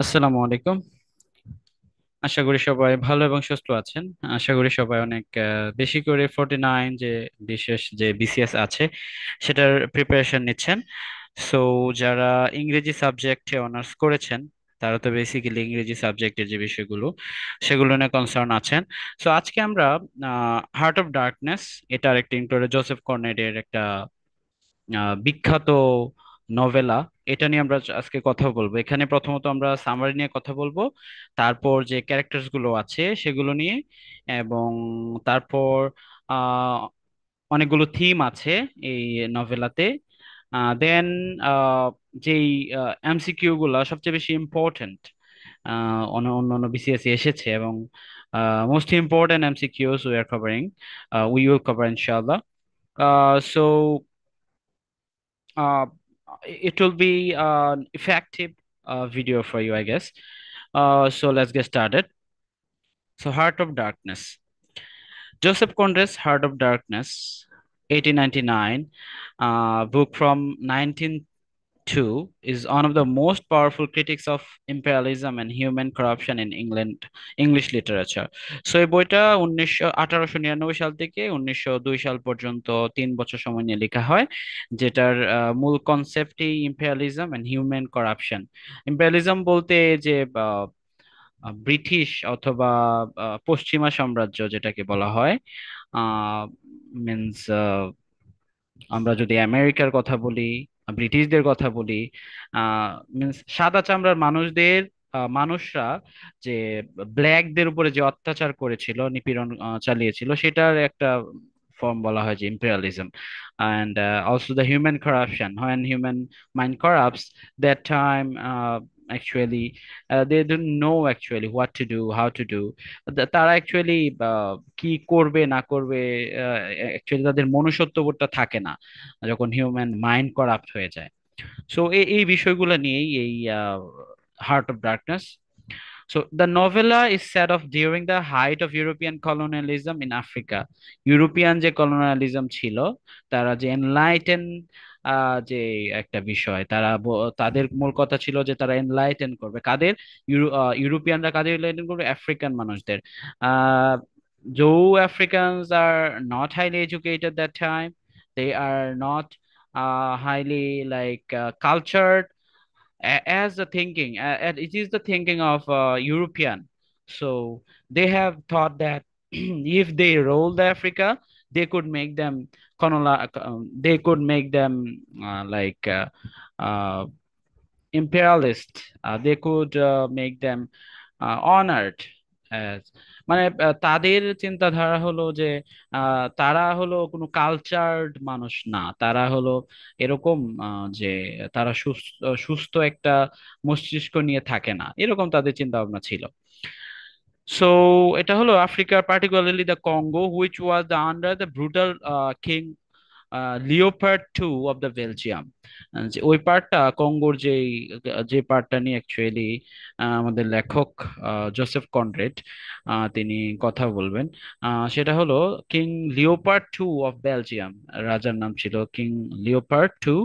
আসসালামু আলাইকুম। আশা করি সবাই ভালো এবং সুস্থ আছেন। আশা করি সবাই অনেক বেশি করে 49 যে বিশেষ যে বিসিএস আছে সেটার প্রিপারেশন নিচ্ছেন। সো যারা ইংরেজি সাবজেক্টে অনার্স করেছেন তারা তো বেসিক্যালি ইংরেজি সাবজেক্টের যে বিষয়গুলো সেগুলো নিয়ে কনসার্ন আছেন। সো আজকে আমরা হার্ট অফ ডার্কনেস, এটার একটা ইনক্লুডে জোসেফ কর্নেডের একটা বিখ্যাত নভেলা, এটা নিয়ে আমরা আজকে কথা বলবো। এখানে প্রথমত আমরা সামারি নিয়ে কথা বলবো, তারপর যে ক্যারেক্টার্স গুলো আছে সেগুলো নিয়ে, এবং তারপর আহ অনেকগুলো থিম আছে এই নভেলাতে। দেন যেই এমসিকিউ গুলা সবচেয়ে বেশি ইম্পর্টেন্ট অন্য অন্য বিসিএস এসেছে, এবং most important MCQs we are covering, we will cover ইনশাআল্লাহ। So uh, it will be an effective video for you, I guess. So let's get started. So, Heart of Darkness. Joseph Conrad's Heart of Darkness, 1899, book from 1902, is one of the most powerful critics of imperialism and human corruption in England, English literature. So এই বইটা 1899 সাল থেকে 1902 সাল পর্যন্ত 3 বছর সময় নিয়ে লেখা হয়, যেটার মূল কনসেপ্টই imperialism and human corruption. Imperialism বলতে যে ব্রিটিশ অথবা পশ্চিমা সাম্রাজ্য যেটাকে বলা হয়, মিনস আমরা যদি আমেরিকার কথা বলি, ব্রিটিশদের কথা বলি, মিনস সাদা চামড়ার মানুষরা যে ব্ল্যাকদের উপরে যে অত্যাচার করেছিল, নিপীড়ন চালিয়েছিল, সেটার একটা ফর্ম বলা হয় যে imperialism. And also the human corruption, when human mind corrupts, that time actually they don't know actually what to do, how to do। তারা অ্যাকচুয়ালি কি করবে না করবে, অ্যাকচুয়ালি তাদের মনুষ্যত্ববোধটা থাকে না যখন হিউম্যান মাইন্ড করাপ্ট হয়ে যায়। সো এই বিষয়গুলো নিয়েই এই heart of darkness. So the novella is set off during the height of European colonialism in Africa. European যে colonialism ছিল, তারা যে এনলাইটেন যে একটা বিষয়, তাদের মূল কথা ছিল যে তারা এনলাইটেন করবে কাদের, ইউরোপিয়ানরা কাদের এনলাইটেন করবে, আফ্রিকান মানুষদের। Ah the Africans are not highly educated that time, they are not highly like cultured, as the thinking, and it is the thinking of European. So they have thought that if they rule the Africa, they could make them they could make them uh, imperialist. They could make them honored as, মানে তাদের চিন্তাধারা হলো যে তারা হলো কোনো cultured মানুষ না, তারা হলো এরকম যে তারা সুস্থ সুস্থ একটা মস্তিষ্ক নিয়ে থাকে না, এরকম তাদের চিন্তা ভাবনা ছিল। সো এটা হলো আফ্রিকার, particularly the Congo, which was the under the brutal king Leopold two of the Belgium. যে ওই পার্টটা কঙ্গোর যে পার্টটা নিয়ে অ্যাকচুয়ালি আমাদের লেখক জোসেফ কনরেড তিনি কথা বলবেন, সেটা হলো king Leopold two of Belgium. রাজার নাম ছিল king Leopold two,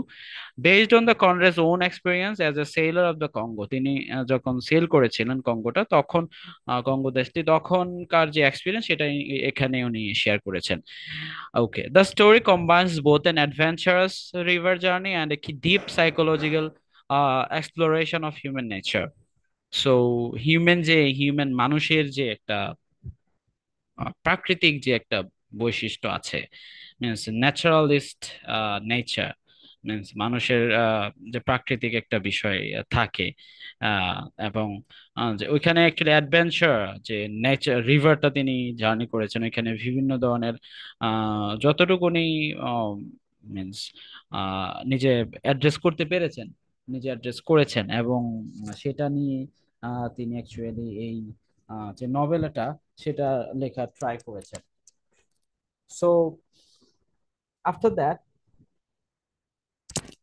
based on the Conrad's own experience as a sailor of the Congo. তিনি যখন সেল করেছিলেন কঙ্গোটা, তখন কঙ্গো দেশটি তখনকার যে এক্সপিরিয়েন্স সেটা এখানে উনি শেয়ার করেছেন। Okay, the story combines both an adventurous river journey and a deep psychological exploration of human nature. So, human মানুষের যে একটা প্রাকৃতিক যে একটা বৈশিষ্ট্য আছে, মিনস ন্যাচারালিস্ট নেচার, মিনস মানুষের যে প্রাকৃতিক একটা বিষয় থাকে, আহ, এবং যে ওইখানে অ্যাকচুয়ালি অ্যাডভেঞ্চার, যে নেচার রিভারটা তিনি জার্নি করেছেন, ওইখানে বিভিন্ন ধরনের যতটুকুনি মিনস নিজে অ্যাড্রেস করতে পেরেছেন, নিজে অ্যাড্রেস করেছেন, এবং সেটা নিয়ে তিনি অ্যাকচুয়ালি এই যে নভেলাটা সেটা লেখা ট্রাই করেছেন। So after that,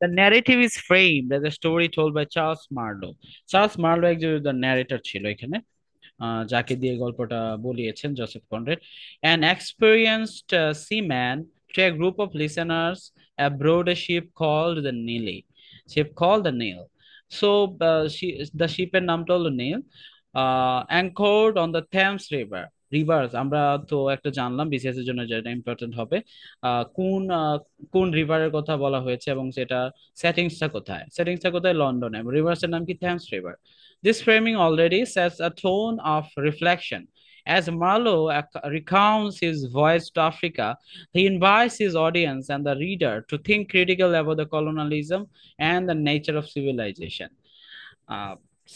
the narrative is framed as a story told by Charles Marlowe. Charles Marlowe একজন ন্যারেটর ছিল এখানে, যাকে দিয়ে গল্পটা বলিয়েছেন Joseph Conrad, an experienced seaman to a group of listeners aboard a ship called the Nile. So the শিপের নামটা হলো Nile, anchored on the Thames river. Rivers আমরা তো একটা জানলাম বিসিএস এর জন্য, যেটা ইম্পর্টেন্ট হবে। কোন রিভারের কথা বলা হয়েছে এবং সেটা সেটিংসটা কোথায়? সেটিংসটা কোথায়? লন্ডনে। রিভার্সের নাম কি? Thames river. This framing already sets a tone of reflection. As Marlowe recounts his voyage to Africa, he invites his audience and the reader to think critically about the colonialism and the nature of civilization.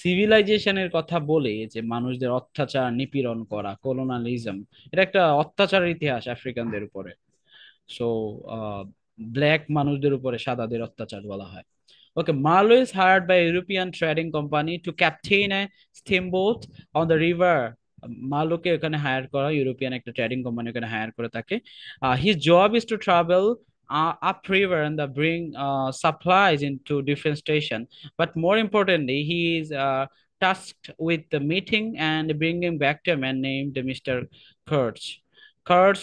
সিভিলাইজেশনের কথা বলে যে মানুষদের অত্যাচার নিপীড়ন করা, কলোনালিজম, এটা একটা অত্যাচারের ইতিহাস আফ্রিকানদের উপরে। সো ব্ল্যাক মানুষদের উপরে সাদাদের অত্যাচার বলা হয়। Okay, Marlowe is hired by a European trading company to captain a steamboat on the river. মার্লোকে এখানে হায়ার করা, ইউরোপিয়ান একটা ট্রেডিং কোম্পানি ওখানে হায়ার করে তাকে। His job is to travel up river and bring supplies into different station. But more importantly, he is tasked with the meeting and bringing back to a man named Mr. Kurtz. Kurtz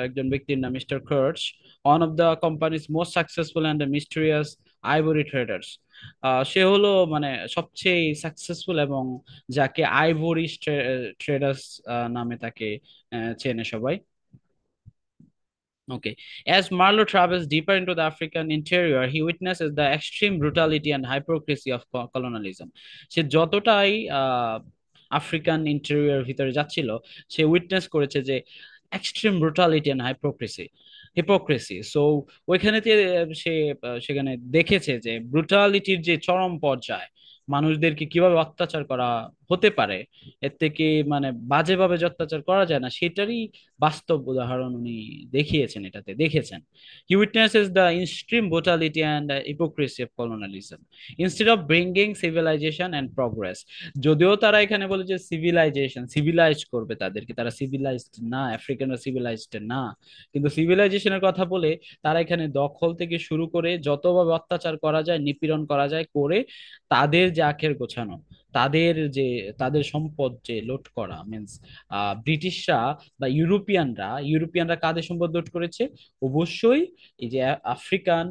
একজন ব্যক্তির নাম mister Kurtz, one of the company's most successful and mysterious ivory traders. সে হলো মানে সবচেয়ে successful এবং যাকে ivory traders নামে তাকে চেনে সবাই। Okay. As Marlowe travels deeper into the African interior, he witnesses the extreme brutality and hypocrisy of colonialism. সে যতটাই আফ্রিকান ইন্টেরিয়র ভিতরে যাচ্ছিল, সে উইটনেস করেছে যে extreme brutality and hypocrisy. So ওইখানেতে সে সেখানে দেখেছে যে ব্রুটালিটির যে চরম পর্যায়, মানুষদেরকে কিভাবে অত্যাচার করা হতে পারে, এর থেকে মানে বাজেভাবে যে অত্যাচার করা যায় না সেটারই বাস্তব উদাহরণ উনি দেখিয়েছেন, এটাতে দেখেছেন। He witnesses the extreme brutality and hypocrisy of colonialism instead of bringing civilization and progress. যদিও তারা এখানে বলে যে সিভিলাইজ করবে তাদেরকে, তারা সিভিলাইজড না, আফ্রিকানরা সিভিলাইজড না, কিন্তু সিভিলাইজেশনের কথা বলে তারা এখানে দখল থেকে শুরু করে যতভাবে অত্যাচার করা যায়, নিপীড়ন করা যায় করে তাদের যে আখের গোছানো, তাদের যে তাদের সম্পদ যে লুট করা, মিন্স ব্রিটিশরা বা ইউরোপিয়ানরা কাদের সম্পদ লুট করেছে? অবশ্যই এই যে আফ্রিকান,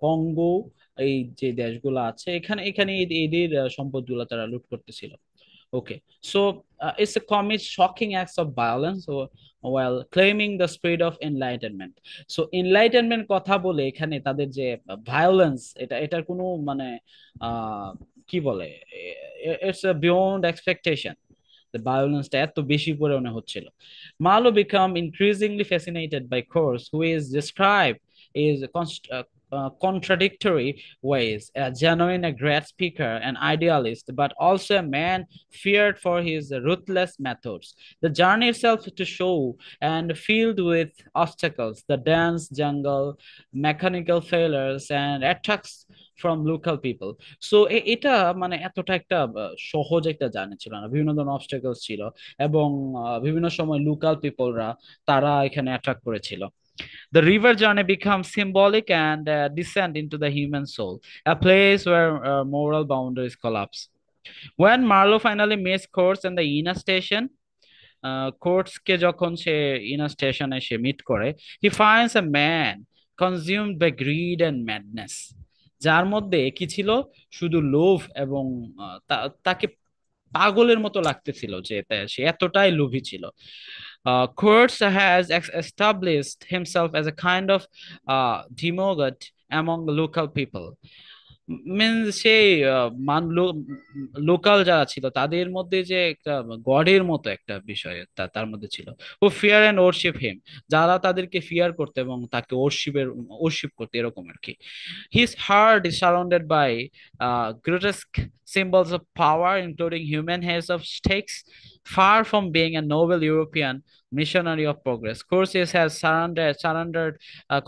কঙ্গো, এই যে দেশগুলো আছে এখানে এখানে এদের সম্পদগুলো তারা লুট করতেছিল। ওকে, so it's a commit shocking acts of violence while claiming the spirit of enlightenment. So enlightenment কথা বলে এখানে তাদের যে ভায়োলেন্স, এটার কোনো মানে কি বলে, ইটস বিয়ন্ড এক্সপেকটেশন। ভায়োলেন্সটা এত বেশি পরিমাণে হচ্ছিল। Marlowe become increasingly fascinated by Kurz, who is described as contradictory ways, a genuine, a great speaker, an idealist, but also a man feared for his ruthless methods. The journey itself to show and filled with obstacles, the dense jungle, mechanical failures, and attacks from local people. So এটা মানে এতটা একটা সহজ একটা journey ছিল না, বিভিন্ন ধরনের অবস্টাকলস ছিল এবং বিভিন্ন সময় লোকাল পিপলরা তারা এখানে অ্যাট্রাক্ট করেছিল। The river journey becomes symbolic and descent into the human soul, a place where moral boundaries collapse. When Marlowe finally meets Courts in the Ina station, কোর্টসকে যখন সে ইনা স্টেশনে সে মিট করে, he finds a man consumed by greed and madness, যার মধ্যে কি ছিল? শুধু লোভ এবং তাকে পাগলের মতো লাগতেছিল যে সে এতটাই লোভী ছিল। Kurtz has established himself as a kind of demagogue among local people. Means সেই লোকাল যারা ছিল তাদের মধ্যে যে একটা গডের মতো একটা বিষয় তার মধ্যে ছিল। ও ফিয়ার এন্ড ওরশিপ হিম, যারা তাদেরকে ফিয়ার করতে এবং তাকে ওরশিপ করতে, এরকম আর কি। His heart is surrounded by grotesque symbols of power, including human heads of stakes. Far from being a noble European missionary of progress, Curtius has surrendered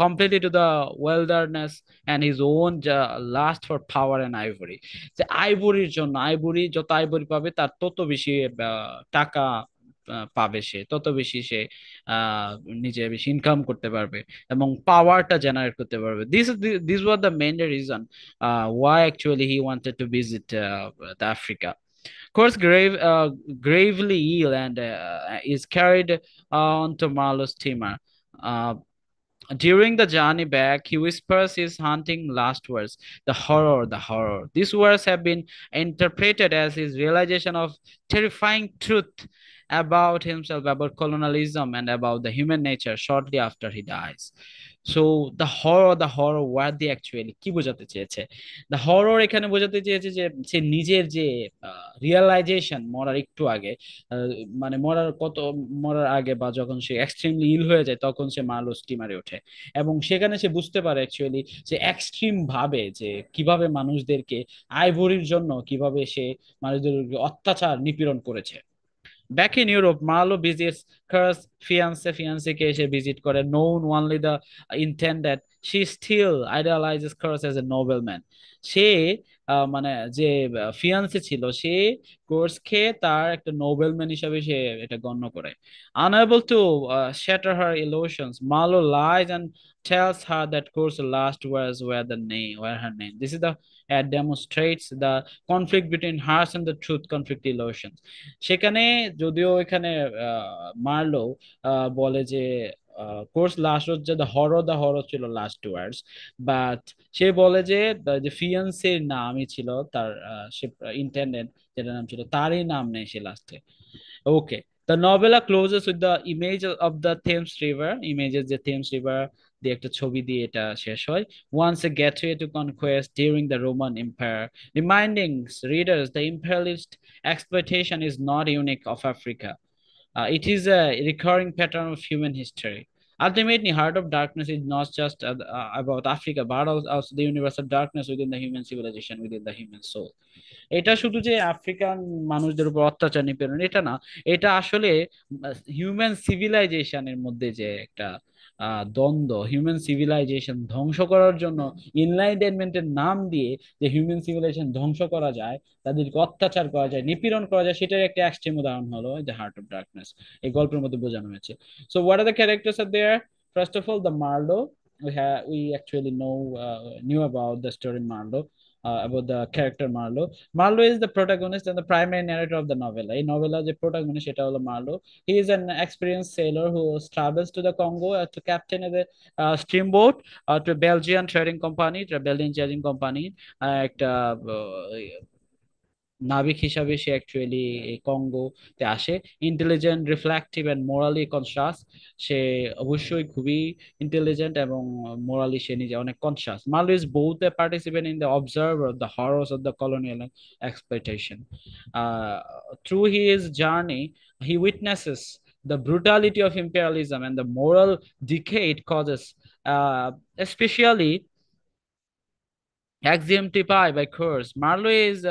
completely to the wilderness and his own lust for power and ivory. যে আইভরির জন্য, যত ivory পাবে তার তত বেশি টাকা পাবে, সে তত বেশি সে আহ, নিজে বেশি ইনকাম করতে পারবে এবং পাওয়ারটা জেনারেট করতে পারবে। This was the main reason why actually he wanted to visit the Africa. Of course, gravely ill and is carried on to Marlowe's steamer. Uh, During the journey back, he whispers his haunting last words, the horror, the horror. These words have been interpreted as his realization of terrifying truth about himself, about colonialism, and about the human nature shortly after he dies. So the horror word দিয়ে actually কি বোঝাতে চেয়েছে? The horror এখানে বোঝাতে চেয়েছে যে সে নিজের যে রিয়েলাইজেশন মরার একটু আগে, আহ, মানে মরার আগে বা যখন সে এক্সট্রিমলি ইল হয়ে যায় তখন সে মার্লো স্টিমারে ওঠে এবং সেখানে সে বুঝতে পারে অ্যাকচুয়ালি যে এক্সট্রিম ভাবে যে কিভাবে মানুষদেরকে আইভরির জন্য কিভাবে সে মানুষদেরকে অত্যাচার নিপীড়ন করেছে। Back in Europe, Marlowe visits Kerr's fiance কে এসে ভিজিট করে, known only the intent that she still idealizes Kurz as a nobleman. সে মানে যে ফিয়ান্সে ছিল সে কোর্সকে তার একটা নোবেলম্যান হিসাবে সে এটা গণ্য করে। Unable to shatter her illusions, Marlowe lies and tells her that Kurt's last words were her name. This is the demonstrates the conflict between hers and the truth conflict illusion. সেখানে যদিও এখানে মারলো বলে যে কোর্স লাস্ট যে the horror ছিল last words, but সে বলে যে যে ফিয়ান্সির নামই ছিল তার সে ইন্টেন্ডেন্ট যেটা নাম ছিল তারই নাম নেই সে লাস্টে। ওকে, the novella closes with the image of the Thames River, images the Thames River দিয়ে একটা ছবি দিয়ে এটা শেষ হয়। Once a gateway to conquest during the Roman Empire, reminding readers the imperialist exploitation is not unique of Africa. It is a recurring pattern of human history. Ultimately, Heart of Darkness is not just about Africa, but also the universal darkness within the human civilization, within the human soul. এটা শুধু যে African মানুষদের উপর অত্যাচার নিপীড়ন এটা না, এটা আসলে হিউম্যান সিভিলাইজেশনের মধ্যে যে একটা দ্বন্দ্ব, হিউম্যান সিভিলাইজেশন ধ্বংস করার জন্য ইনলাইটেনমেন্টের নাম দিয়ে যে হিউম্যান সিভিলাইজেশন ধ্বংস করা যায়, তাদেরকে অত্যাচার করা যায়, নিপীড়ন করা যায়, সেটার একটা এক্সট্রিম উদাহরণ হলো দ্য হার্ট অফ ডার্কনেস। এই গল্পের মধ্যে বোঝানো হয়েছে। So what are the characters are there? First of all, the Marlow, we actually knew about the story Marlowe, about the character Marlowe. Marlowe is the protagonist and the primary narrator of the novella. এই novella যে protagonist সেটা হলো Marlowe. He is an experienced sailor who travels to the Congo to captain a steamboat to a Belgian trading company, to a Belgian trading company, একটা নাবিক হিসাবে সে actually এই কঙ্গোতে আসে। Intelligent, reflective and morally conscious. সে অবশ্যই খুবই intelligent এবং মোরালি সে নিজে অনেক conscious. Marlowe is both a participant in the observer of the horrors of the colonial exploitation. Through his journey, he witnesses the brutality of imperialism and the moral decay it causes, especially exemplified by Kurz. Marlowe is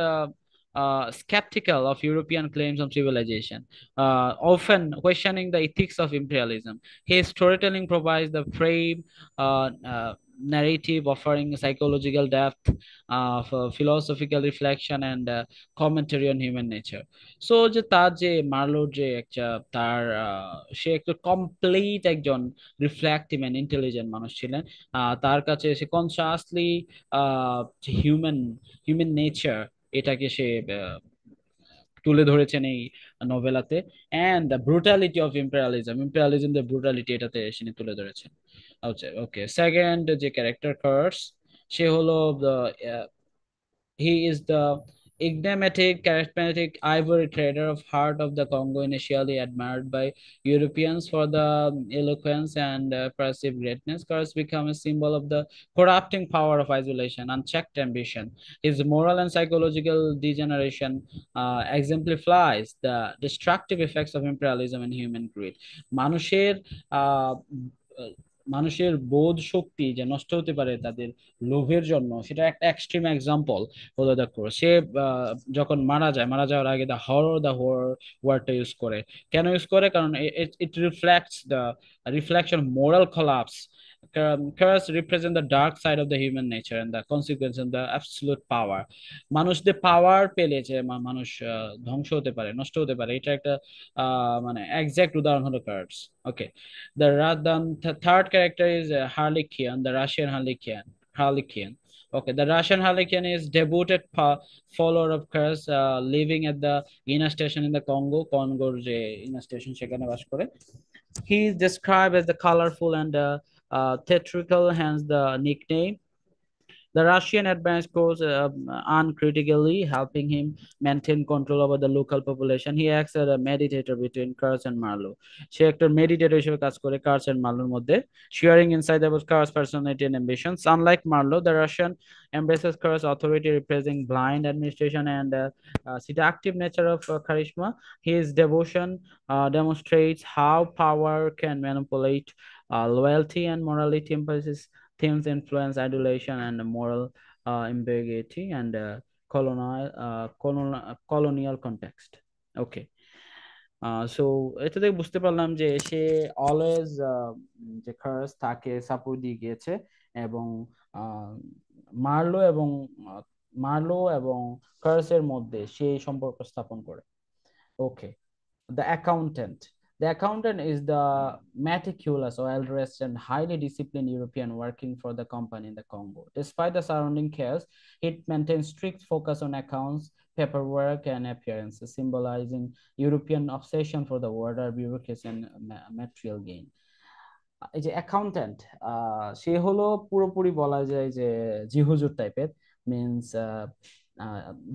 skeptical of European claims on civilization, often questioning the ethics of imperialism. His storytelling provides the frame, narrative, offering psychological depth, for philosophical reflection, and commentary on human nature. So যে তার যে মার্লোর যে একটা তার সে একটা complete একজন reflective and intelligent মানুষ ছিলেন। তার কাছে সে কনসাসলি হিউম্যান হিউম্যান নেচার এটাকে সে তুলে ধরেছেন এই নভেলাতে। And the brutality of imperialism the brutality এটাতে তিনি তুলে ধরেছেন। আচ্ছা, ওকে, সেকেন্ড যে ক্যারেক্টার কার্স, সে হলো he is the enigmatic, charismatic ivory trader of Heart of the Congo, initially admired by Europeans for the eloquence and perceived greatness. Curse become a symbol of the corrupting power of isolation, unchecked ambition. His moral and psychological degeneration exemplifies the destructive effects of imperialism and human greed. মানুষের আহ মানুষের বোধ শক্তি যে নষ্ট হতে পারে তাদের লোভের জন্য, সেটা একটা এক্সট্রিম এক্সাম্পল হলো দেখো সে যখন মারা যাওয়ার আগে দ্য হরর ওয়ার্ডটা ইউজ করে। কেন ইউজ করে? কারণ ইট reflects the reflection moral collapse. Curse represent the dark side of the human nature and the consequence and the absolute power. মানুষদের পাওয়ার পেলে যে মানুষ ধ্বংস হতে পারে, নষ্ট হতে পারে, এটা একটা মানে এক্সাক্ট উদাহরণ হলো Kurtz. Okay, the third character is Harlequin, the Russian Harlequin. Harlequin. Okay, the Russian Harlequin is devoted follower of Kurz, living at the inner station in the Congo. Congo যে inner station সেখানে বাস করে। He is described as the colorful and theatrical, hence the nickname. The Russian advance goes uncritically, helping him maintain control over the local population. He acts as a mediator between Kurz and Marlowe. সে একটা mediator হিসেবে কাজ করে curse and মার্লোর মধ্যে, sharing insight about Kurz personality and ambitions. Unlike Marlowe, the Russian embraces Kurz authority, representing blind administration and seductive nature of charisma. His devotion demonstrates how power can manipulate loyalty and morality, emphasis themes influence adulation and moral ambiguity and colonial context. Okay. So এটা থেকে বুঝতে পারলাম যে সে always যে খার্স তাকে support দিয়ে গিয়েছে, এবং আহ, মার্লো এবং আহ, মার্লো এবং কার্সের মধ্যে সেই সম্পর্ক স্থাপন করে। ওকে, the accountant. The accountant is the meticulous, well-dressed, and highly disciplined European working for the company in the Congo. Despite the surrounding chaos, it maintains strict focus on accounts, paperwork, and appearances, symbolizing European obsession for the order, bureaucracy, and material gain. এই যে accountant, সে হলো পুরোপুরি বলা যায় যে জিহুজুর টাইপের, means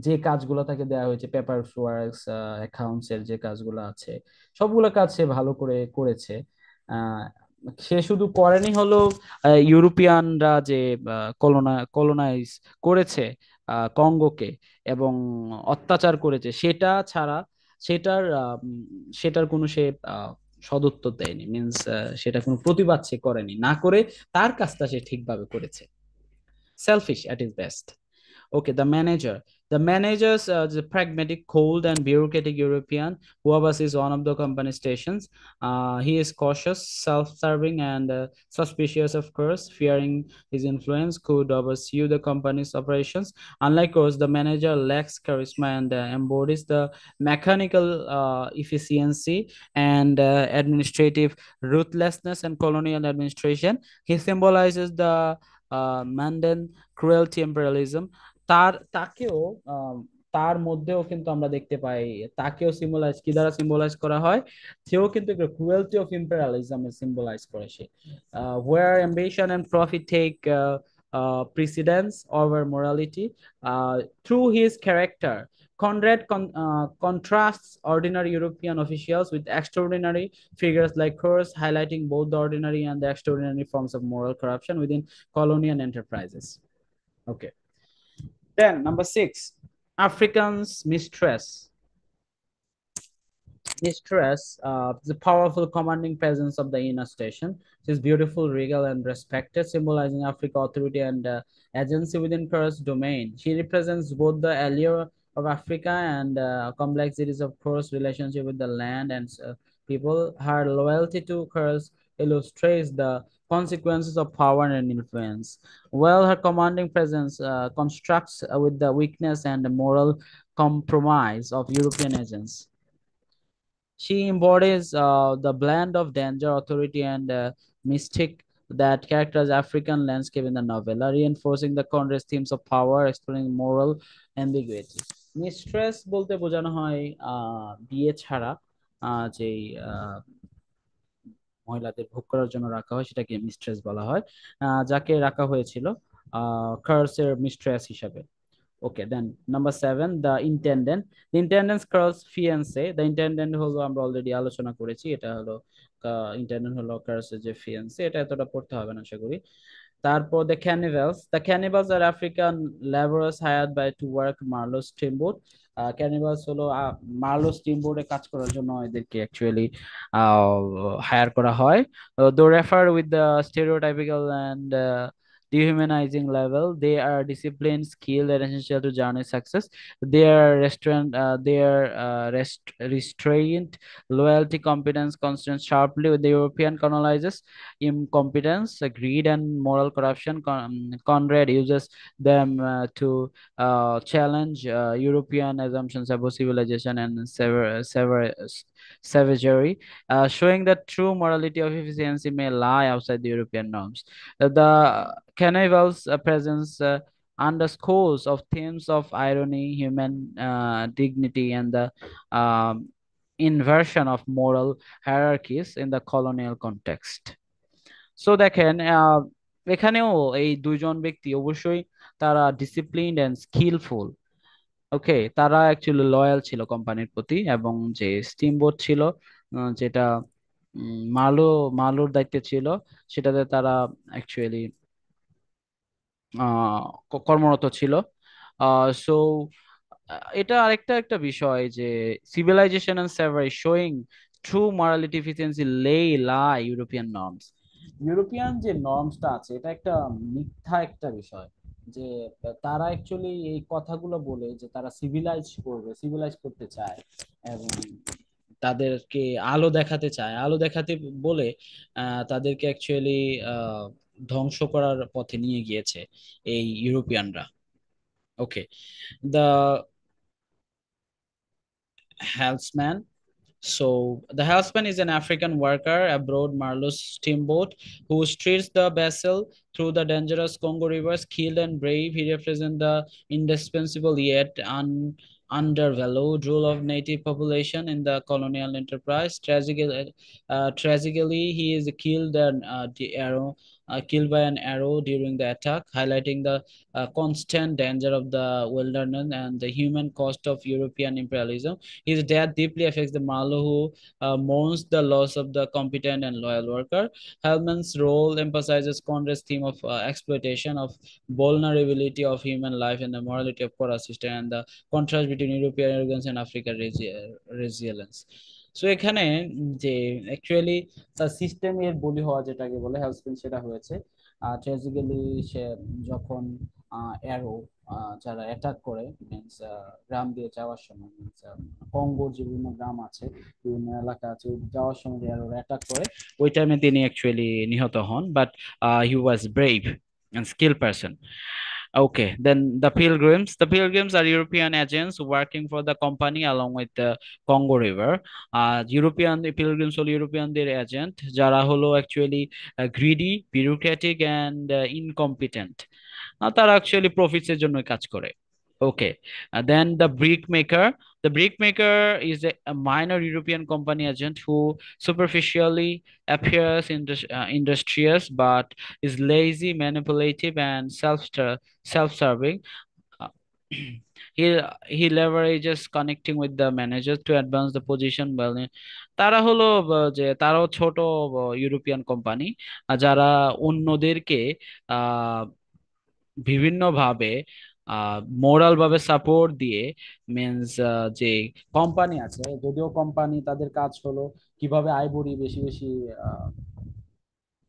যে কাজগুলো তাকে দেওয়া হয়েছে, পেপার ওয়ার্কস, অ্যাকাউন্টস এর যে কাজগুলো আছে, সবগুলো কাজ সে ভালো করে করেছে। আহ, সে শুধু করেনি হলো ইউরোপিয়ানরা যে কলোনাইজ করেছে কঙ্গোকে এবং অত্যাচার করেছে, সেটা ছাড়া সেটার সেটার কোনো সে সদুত্তর দেয়নি, মিনস সেটা কোনো প্রতিবাদ সে করেনি, না করে তার কাজটা সে ঠিকভাবে করেছে। Selfish at his best. Okay, the manager. The manager's the pragmatic, cold, and bureaucratic European who oversees one of the company stations. He is cautious, self-serving, and suspicious of course, fearing his influence could oversee the company's operations. Unlike us, the manager lacks charisma and embodies the mechanical efficiency and administrative ruthlessness and colonial administration. He symbolizes the mundane cruelty imperialism. তাকেও তার মধ্যেও কিন্তু আমরা দেখতে পাই, তাকেও symbolise কি দ্বারা symbolise করা হয়, সেও কিন্তু ক্রুয়েলটি অফ ইম্পেরিয়ালিজম সিম্বলাইজ করে সে, where ambition and profit take precedence over morality. Through his character, Conrad contrasts ordinary European officials with extraordinary figures like Kurz, highlighting both the ordinary and the extraordinary forms of moral corruption within colonial enterprises. Okay. Then number 6, African's mistress. Mistress, the powerful commanding presence of the inner station. She is beautiful, regal, and respected, symbolizing Africa authority and agency within Kur's domain. She represents both the allure of Africa and complexities of Kur's relationship with the land and people. Her loyalty to Kur's illustrates the consequences of power and influence, while her commanding presence constructs with the weakness and the moral compromise of European agents. She embodies the blend of danger, authority, and mystic that characterizes African landscape in the novella, reinforcing the Conrad's themes of power, exploring moral ambiguity. Mistress বলতে বোঝানো হয় বিয়ে ছাড়া যেই মহিলাদের ভোগ করার জন্য রাখা হয় সেটাকে মিস্ট্রেস বলা হয়, যাকে রাখা হয়েছিল কার্সের মিস্ট্রেস হিসাবে। Okay, then number 7, the intendant. The intendant's Carl's fiance. The intendant হলো আমরা অলরেডি আলোচনা করেছি, এটা হলো intendant হলো কার্লসের যে fiance, এটা এতটা পড়তে হবে না আশা করি। তারপর the cannibals. The cannibals are African laborers hired by to work Marlowe steamboat. ক্যানিভালস হলো মার্লো স্টিমবোর্ডে কাজ করার জন্য এদেরকে অ্যাকচুয়ালি হায়ার করা হয়। Though refer with the stereotypical and dehumanizing level. They are disciplined, skilled, and essential to journey success. Their restraint, loyalty, competence contrast sharply with the European colonizers' incompetence, greed, and moral corruption. Conrad uses them to challenge European assumptions about civilization and savagery, showing that true morality of efficiency may lie outside the European norms. The Carnival's presence underscores of themes of irony, human dignity, and the inversion of moral hierarchies in the colonial context. So দেখেন, এখানেও এই দুইজন ব্যক্তি অবশ্যই তারা disciplined and skilful. ওকে, তারা actually loyal ছিল কোম্পানির প্রতি, এবং যে স্টিমবোট ছিল, যেটা মার্লো মার্লোর দায়িত্বে ছিল, সেটাতে তারা অ্যাকচুয়ালি কর্মরত ছিল। সো এটা আরেকটা একটা বিষয় যে civilization and savagery showing true morality efficiency lie European norms. European যে নর্মসটা আছে এটা একটা মিথ্যা একটা বিষয়, যে তারা অ্যাকচুয়ালি এই কথাগুলো বলে যে তারা সিভিলাইজ করতে চায়, এবং তাদেরকে আলো দেখাতে চায়, আলো দেখাতে বলে তাদেরকে অ্যাকচুয়ালি ধ্বংস করার পথে নিয়ে গিয়েছে এই ইউরোপিয়ানরা। ওকে, the হেলসম্যান. So the helpsman is an African worker aboard Marlo's steamboat who steers the vessel through the dangerous Congo River. Skilled and brave, he represents the indispensable yet undervalued role of native population in the colonial enterprise. Tragically, he is killed by an arrow during the attack, highlighting the constant danger of the wilderness and the human cost of European imperialism. His death deeply affects the Marlowe, who mourns the loss of the competent and loyal worker. Hellman's role emphasizes Conrad's theme of exploitation, of vulnerability of human life, and the morality of poor assistance, and the contrast between European arrogance and African resilience. So এখানে যে actually তার সিস্টেমের বলি হওয়া যেটাকে বলে হেলসপিন, সেটা হয়েছে ট্র্যাজিক্যালি। সে যখন অ্যারো যারা অ্যাটাক করে, মিনস গ্রাম দিয়ে যাওয়ার সময়, মিনস কঙ্গোর যে বিভিন্ন গ্রাম আছে, বিভিন্ন এলাকা আছে, ওই যাওয়ার সময় যে অ্যারো অ্যাটাক করে, ওই টাইমে তিনি অ্যাকচুয়ালি নিহত হন, but he was brave and skilled person. Okay, then the pilgrims. The pilgrims are European agents working for the company along with the Congo River. European pilgrims হলো ইউরোপিয়ানদের এজেন্ট, যারা হলো actually greedy, bureaucratic and incompetent. তারা actually profits এর জন্য কাজ করে। Okay, then the brick maker. The brick maker is a minor European company agent who superficially appears industrious but is lazy, manipulative, and self-serving. Uh, he he leverages connecting with the managers to advance the position well. তারা হলো যে তারাও ছোট European company, যারা অন্যদেরকে আহ বিভিন্নভাবে moral ভাবে support দিয়ে, মিনস যে কোম্পানি আছে, যদিও কোম্পানি তাদের কাজ হলো কিভাবে আইভরি বেশি বেশি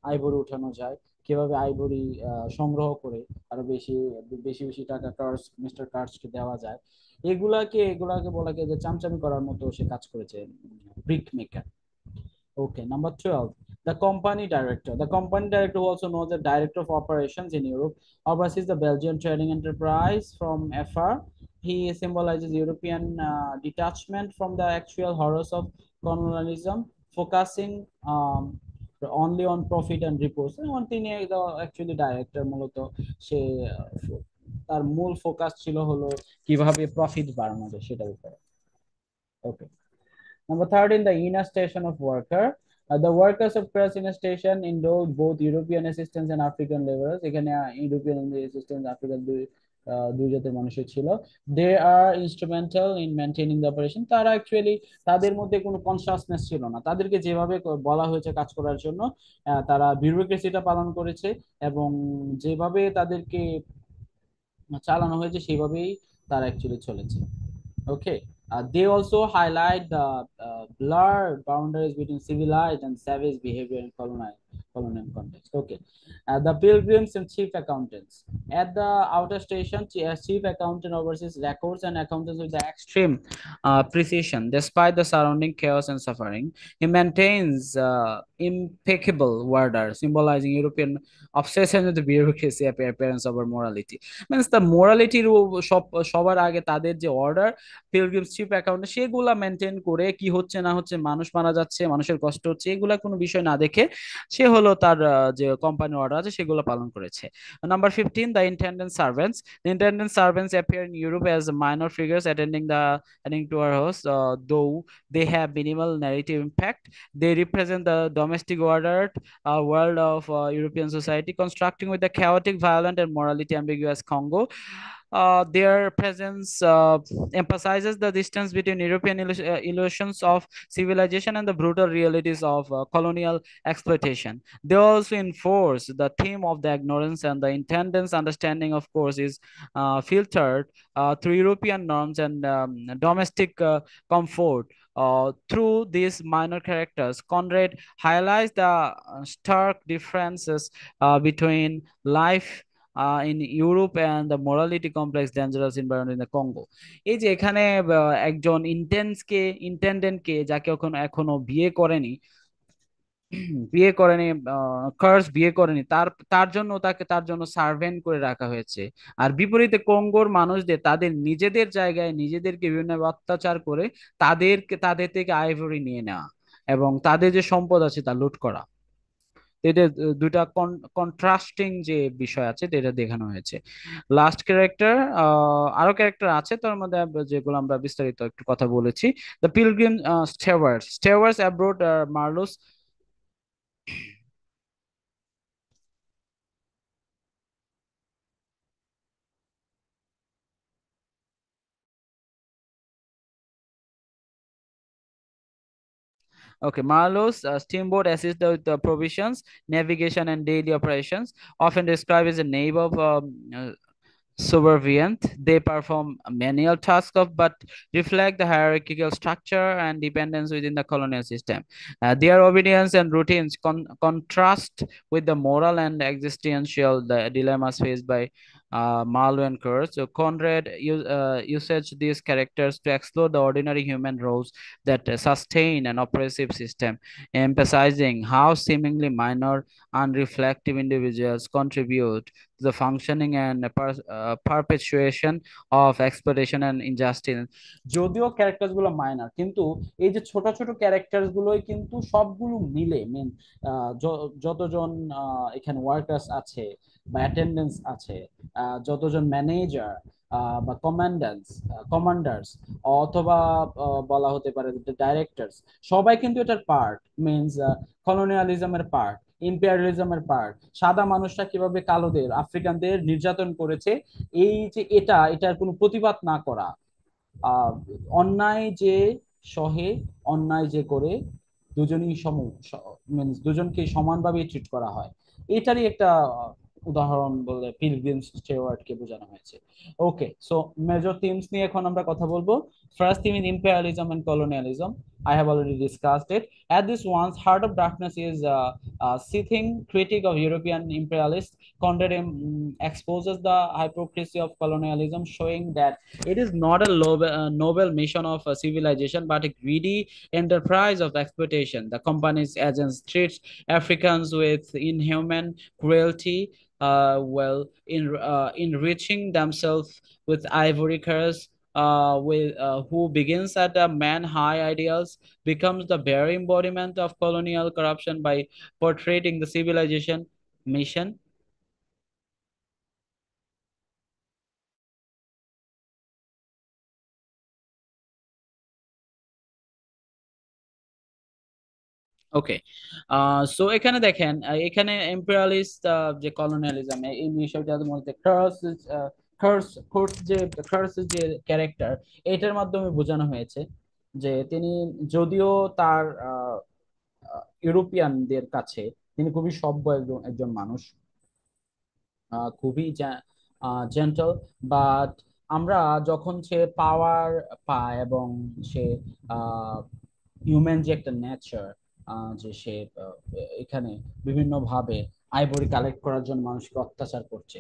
আইভরি উঠানো যায়, কিভাবে আইভরি সংগ্রহ করে আরো বেশি বেশি বেশি টাকা মিস্টার কার্সকে দেওয়া যায়, এগুলাকে বলাকে যে চামচামি করার মতো সে কাজ করেছে brick maker. Okay, number 12, the company director. The company director, who also knows the director of operations in Europe, oversees the Belgian trading enterprise from afar. He symbolizes European detachment from the actual horrors of colonialism, focusing only on profit and repose. এবং তিনি actually director, মূলত সে তার মূল focus ছিল হলো কিভাবে profit বাড়ানো যায় সেটার উপরে। ওকে, Number 13, the inner station of worker. The workers of Press inner station include both European assistants and African laborers. এখানে ইউরোপিয়ান assistants, আফ্রিকান দুই জাতের মানুষের ছিল। They are instrumental in maintaining the operation. তারা অ্যাকচুয়ালি তাদের মধ্যে কোনো কনসাসনেস ছিল না, তাদেরকে যেভাবে বলা হয়েছে কাজ করার জন্য তারা বিউরোক্রেসিটা পালন করেছে, এবং যেভাবে তাদেরকে চালানো হয়েছে সেভাবেই তারা অ্যাকচুয়ালি চলেছে। Okay. They also highlight the blurred boundaries between civilized and savage behavior in colonial context. Okay. The pilgrims and chief accountants. At the outer station, chief accountant oversees records and accountants with the extreme precision. Despite the surrounding chaos and suffering, he maintains impeccable order, symbolizing European obsession with the bureaucracy, appearance over morality. Means the morality সবার আগে তাদের যে order পিলগ্রিমশিপ অ্যাকাউন্টে সেগুলা maintain করে, কি হচ্ছে না হচ্ছে, মানুষ মারা যাচ্ছে, মানুষের কষ্ট হচ্ছে, এগুলা কোনো বিষয় না দেখে সে হলো হলো তার যে কোম্পানির অর্ডার আছে সেগুলো পালন করেছে। Number 15, the intendant servants. The intendant servants appear in Europe as minor figures attending to our hosts, though they have minimal narrative impact. They represent the domestic ordered world of European society, constructing with the chaotic, violent, and morality ambiguous Congo. Their presence emphasizes the distance between European illusions of civilization and the brutal realities of colonial exploitation. They also enforce the theme of the ignorance, and the intendant's understanding, of course, is filtered through European norms and domestic comfort. Through these minor characters, Conrad highlights the stark differences between life in Europe and the morality complex dangerous environment in the Congo. এই যে এখানে একজন ইন্টেন্ডেন্টকে যাকে এখনো বিয়ে করেনি, বিয়ে করেনি, কার্স বিয়ে করেনি, তার তার জন্য তার জন্য সার্ভেন্ট করে রাখা হয়েছে। আর বিপরীতে কঙ্গোর মানুষদের তাদের নিজেদের জায়গায় নিজেদেরকে বিভিন্ন অত্যাচার করে তাদের থেকে আইভরি নিয়ে নেওয়া এবং তাদের যে সম্পদ আছে তা লুট করা। এটা দুইটা কন্ট্রাস্টিং যে বিষয় আছে এটা দেখানো হয়েছে। লাস্ট ক্যারেক্টার, আরো ক্যারেক্টার আছে তার মধ্যে যেগুলো আমরা বিস্তারিত একটু কথা বলেছি। The pilgrim stewards abroad Marlowe's. Okay, Marlowe's steamboat assists with the provisions, navigation, and daily operations, often described as a neighbor of subservient. They perform manual tasks of but reflect the hierarchical structure and dependence within the colonial system. Their obedience and routines contrast with the moral and existential dilemmas faced by Marlowe and Kurtz. So Conrad usage these characters to explore the ordinary human roles that sustain an oppressive system, emphasizing how seemingly minor, unreflective individuals contribute to the functioning and perpetuation of exploitation and injustice. যদিও characters গুলো minor, কিন্তু এই যে ছোট ছোট characters গুলোই কিন্তু সবগুলো মিলে মেন যতজন এখানে ওয়ার্কার্স আছে বা অ্যাটেন্ডেন্স আছে, যতজন ম্যানেজার বা কমান্ডার্স অথবা বলা হতে পারে ডাইরেক্টরস, সবাই কিন্তু এটার পার্ট, মিনস কলোনিয়ালিজমের পার্ট, ইম্পেরিয়ালিজমের পার্ট। সাদা মানুষরা কিভাবে কালোদের আফ্রিকানদের নির্যাতন করেছে, এই যে এটার কোনো প্রতিবাদ না করা, আহ অন্যায় যে সহে, অন্যায় যে করে, দুজনই মিনস দুজনকে সমানভাবে ট্রিট করা হয়, এটারই একটা উদাহরণ বলে পিলগ্রিম স্টেওয়ার্ড কে বোঝানো হয়েছে। ওকে, সো মেজর থিমস নিয়ে এখন আমরা কথা বলবো। First theme is imperialism and colonialism. I have already discussed it. At this one's Heart of Darkness is a seething critique of European imperialists. Conrad exposes the hypocrisy of colonialism, showing that it is not a noble mission of civilization, but a greedy enterprise of exploitation. The company's agents treat Africans with inhuman cruelty, well, enriching themselves with ivory curse, who begins at a man high ideals, becomes the very embodiment of colonial corruption by portraying the civilization mission. Okay, so এখানে দেখেন, এখানে imperialist যে colonialism এই বিষয়টার মধ্যে curse যে character, এটার মাধ্যমে বোঝানো হয়েছে যে তিনি যদিও তার ইউরোপিয়ানদের কাছে তিনি খুবই সভ্য একজন একজন মানুষ, খুবই জেন্টল, বাট আমরা যখন সে পাওয়ার পায় এবং সে হিউম্যান যে একটা নেচার, যে সে এখানে বিভিন্ন ভাবে আইভরি কালেক্ট করার জন্য মানুষকে অত্যাচার করছে,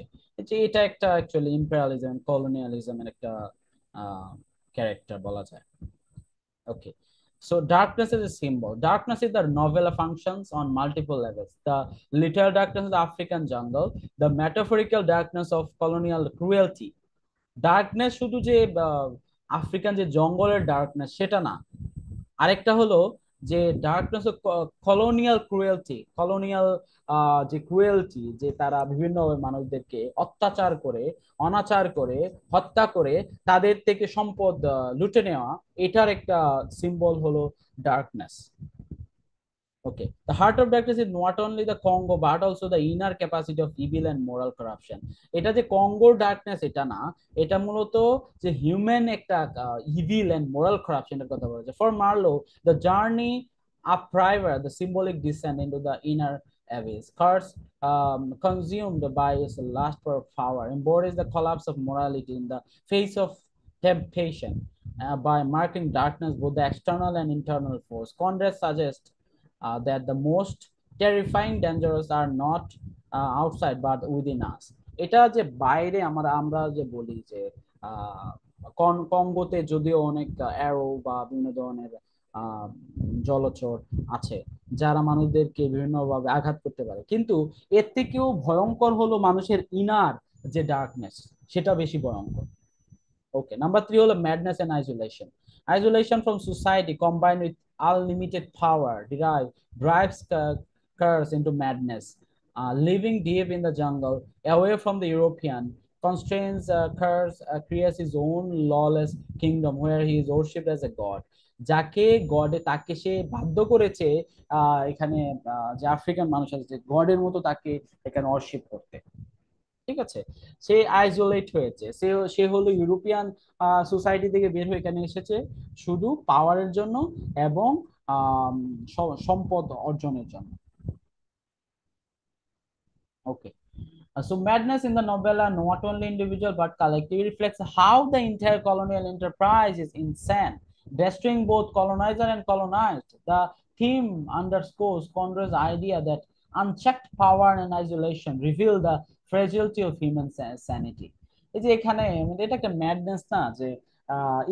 যে এটা একটা অ্যাকচুয়ালি ইম্পেরিয়ালিজম কলোনিয়ালিজমের একটা ক্যারেক্টার বলা যায়। Okay. So darkness is a symbol. Darkness is the novella functions on multiple levels. The literal darkness of the African jungle, the metaphorical darkness of colonial cruelty. Darkness শুধু যে African যে জঙ্গলের darkness সেটা না, আরেকটা হলো যে ডার্কনেস ও colonial cruelty, colonial যে ক্রুয়েলটি, যে তারা বিভিন্নভাবে মানুষদেরকে অত্যাচার করে, অনাচার করে, হত্যা করে তাদের থেকে সম্পদ লুটে নেওয়া, এটার একটা সিম্বল হলো darkness. Okay. The heart of darkness is not only the Congo but also the inner capacity of evil and moral corruption. এটা যে কঙ্গোর ডার্কনেস এটা না, এটা মূলত যে হিউম্যান একটা ইভিল এন্ড মোরাল কারাপশনের কথা বলেছে। For Marlowe, the journey upriver, the symbolic descent into the inner abyss, curse consumed by its lust for power, embodies the collapse of morality in the face of temptation, by marking darkness both the external and internal force. Conrad suggests that the most terrifying dangers are not outside but within us. এটা যে বাইরে আমরা আমরা যে বলি যে আহ, কঙ্গোতে যদিও অনেক অ্যারো বা বিভিন্ন ধরনের আহ, জলচর আছে যারা মানুষদেরকে বিভিন্নভাবে আঘাত করতে পারে, কিন্তু এর থেকেও ভয়ঙ্কর হলো মানুষের ইনার যে ডার্কনেস, সেটা বেশি ভয়ঙ্কর। Okay, number three, all madness and isolation. Isolation from society combined with unlimited power drives Kurds into madness. Living deep in the jungle, away from the European, constrains Kurds, creates his own lawless kingdom where he is worshipped as a god. যাকে গডে তাকে সে বাধ্য করেছে এখানে যে African মানুষ আছে যে গডের মতো তাকে এখানে অর্শিপ করতে। ঠিক আছে, সে আইসোলেট হয়েছে, সে সে হলো ইউরোপিয়ান সোসাইটি থেকে বের হয়ে এখানে এসেছে শুধু পাওয়ারের জন্য এবং সম্পদ অর্জনের জন্য। ওকে। So madness in the novella not only individual but collective reflects how the entire colonial enterprise is insane, destroying both colonizer and colonized. The theme underscores Conrad's idea that unchecked power and isolation reveal the fragility of human sanity. এই যে এখানে এটা একটা madness না যে